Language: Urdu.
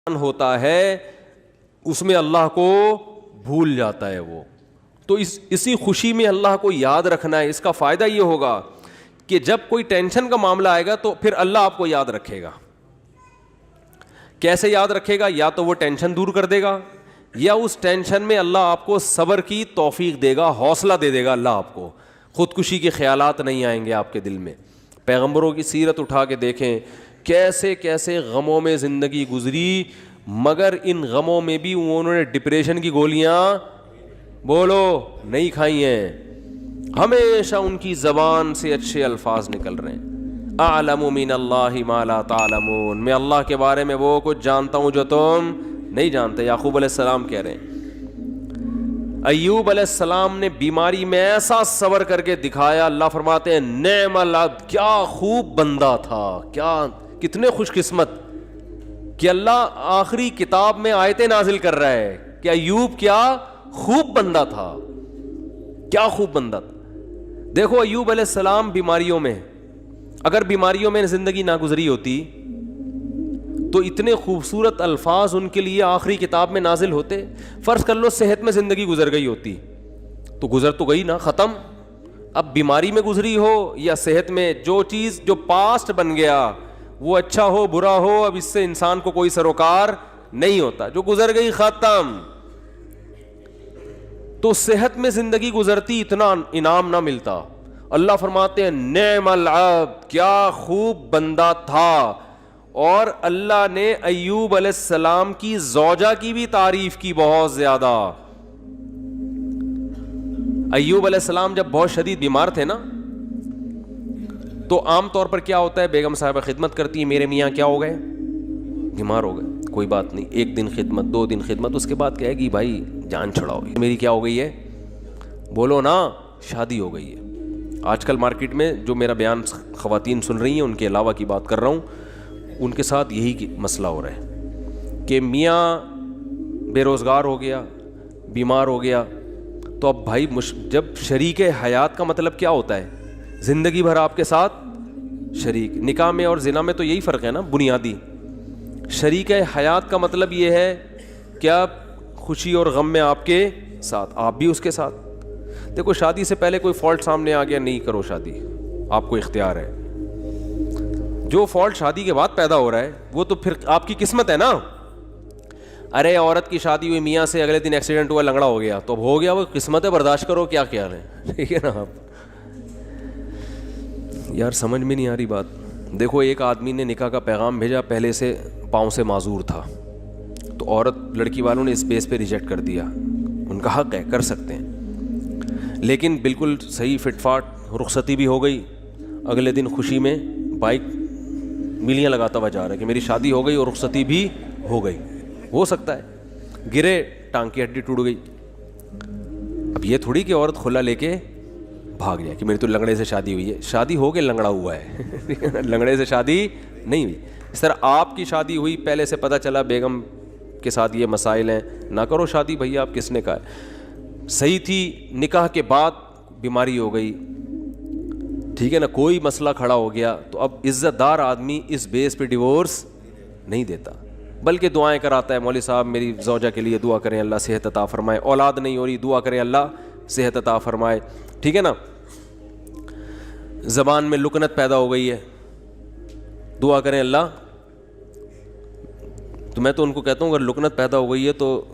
ہوتا ہے اس میں اللہ کو بھول جاتا ہے وہ. تو اسی خوشی میں اللہ کو یاد رکھنا ہے. اس کا فائدہ یہ ہوگا کہ جب کوئی ٹینشن کا معاملہ آئے گا تو پھر اللہ آپ کو یاد رکھے گا. کیسے یاد رکھے گا؟ یا تو وہ ٹینشن دور کر دے گا، یا اس ٹینشن میں اللہ آپ کو صبر کی توفیق دے گا، حوصلہ دے دے گا اللہ آپ کو. خودکشی کے خیالات نہیں آئیں گے آپ کے دل میں. پیغمبروں کی سیرت اٹھا کے دیکھیں کیسے کیسے غموں میں زندگی گزری، مگر ان غموں میں بھی انہوں نے ڈپریشن کی گولیاں بولو نہیں کھائی ہیں. ہمیشہ ان کی زبان سے اچھے الفاظ نکل رہے ہیں. اعلم من اللہ ما لا تعلمون، میں اللہ کے بارے میں وہ کچھ جانتا ہوں جو تم نہیں جانتے. یعقوب علیہ السلام کہہ رہے ہیں. ایوب علیہ السلام نے بیماری میں ایسا صبر کر کے دکھایا. اللہ فرماتے ہیں نعم العبد، کیا خوب بندہ تھا، کتنے خوش قسمت کہ اللہ آخری کتاب میں آیتیں نازل کر رہا ہے کہ ایوب کیا خوب بندہ تھا، کیا خوب بندہ تھا. دیکھو ایوب علیہ السلام بیماریوں میں، اگر بیماریوں میں زندگی نہ گزری ہوتی تو اتنے خوبصورت الفاظ ان کے لیے آخری کتاب میں نازل ہوتے. فرض کر لو صحت میں زندگی گزر گئی ہوتی تو گزر تو گئی نا، ختم. اب بیماری میں گزری ہو یا صحت میں، جو چیز جو پاسٹ بن گیا وہ اچھا ہو برا ہو، اب اس سے انسان کو کوئی سروکار نہیں ہوتا. جو گزر گئی ختم. تو صحت میں زندگی گزرتی اتنا انعام نہ ملتا. اللہ فرماتے ہیں نعم العبد، کیا خوب بندہ تھا. اور اللہ نے ایوب علیہ السلام کی زوجہ کی بھی تعریف کی بہت زیادہ. ایوب علیہ السلام جب بہت شدید بیمار تھے نا، تو عام طور پر کیا ہوتا ہے، بیگم صاحبہ خدمت کرتی ہے، میرے میاں کیا ہو گئے، بیمار ہو گئے، کوئی بات نہیں، 1 دن خدمت 2 دن خدمت، اس کے بعد کہے گی بھائی جان چھڑاؤ، میری کیا ہو گئی ہے، بولو نا، شادی ہو گئی ہے. آج کل مارکیٹ میں جو میرا بیان خواتین سن رہی ہیں ان کے علاوہ کی بات کر رہا ہوں، ان کے ساتھ یہی مسئلہ ہو رہا ہے کہ میاں بے روزگار ہو گیا، بیمار ہو گیا، تو اب بھائی جب شریک حیات کا مطلب کیا ہوتا ہے، زندگی بھر آپ کے ساتھ شریک. نکاح میں اور زنا میں تو یہی فرق ہے نا بنیادی. شریک حیات کا مطلب یہ ہے کہ آپ خوشی اور غم میں آپ کے ساتھ، آپ بھی اس کے ساتھ. دیکھو شادی سے پہلے کوئی فالٹ سامنے آ گیا، نہیں کرو شادی، آپ کو اختیار ہے. جو فالٹ شادی کے بعد پیدا ہو رہا ہے وہ تو پھر آپ کی قسمت ہے نا. ارے عورت کی شادی ہوئی میاں سے، اگلے دن ایکسیڈنٹ ہوا، لنگڑا ہو گیا، تو اب ہو گیا، وہ قسمت ہے، برداشت کرو، کیا خیال ہے، ٹھیک ہے نا. آپ یار سمجھ میں نہیں آ رہی بات. دیکھو ایک آدمی نے نکاح کا پیغام بھیجا، پہلے سے پاؤں سے معذور تھا، تو عورت لڑکی والوں نے اس بیس پہ ریجیکٹ کر دیا. ان کا حق ہے، کر سکتے ہیں، لیکن بالکل صحیح فٹ فاٹ رخصتی بھی ہو گئی. اگلے دن خوشی میں بائک ملیاں لگاتا ہوا جا رہا ہے کہ میری شادی ہو گئی اور رخصتی بھی ہو گئی. ہو سکتا ہے گرے، ٹانگ کی ہڈی ٹوٹ گئی. اب یہ تھوڑی کہ عورت کھلا لے کے بھاگ جائے کہ میری تو لنگڑے سے شادی ہوئی ہے. شادی ہو کے لنگڑا ہوا ہے، لنگڑے سے شادی نہیں ہوئی. اس طرح آپ کی شادی ہوئی، پہلے سے پتہ چلا بیگم کے ساتھ یہ مسائل ہیں، نہ کرو شادی. بھیا آپ کس نے کہا ہے؟ صحیح تھی، نکاح کے بعد بیماری ہو گئی، ٹھیک ہے نا، کوئی مسئلہ کھڑا ہو گیا، تو اب عزت دار آدمی اس بیس پہ ڈیورس نہیں دیتا، بلکہ دعائیں کراتا ہے. مولوی صاحب میری زوجہ کے لیے دعا کریں اللہ صحت عطا فرمائے، اولاد نہیں ہو رہی دعا کریں اللہ صحت عطا فرمائے، ٹھیک ہے نا. زبان میں لکنت پیدا ہو گئی ہے، دعا کریں اللہ. تو میں تو ان کو کہتا ہوں اگر لکنت پیدا ہو گئی ہے تو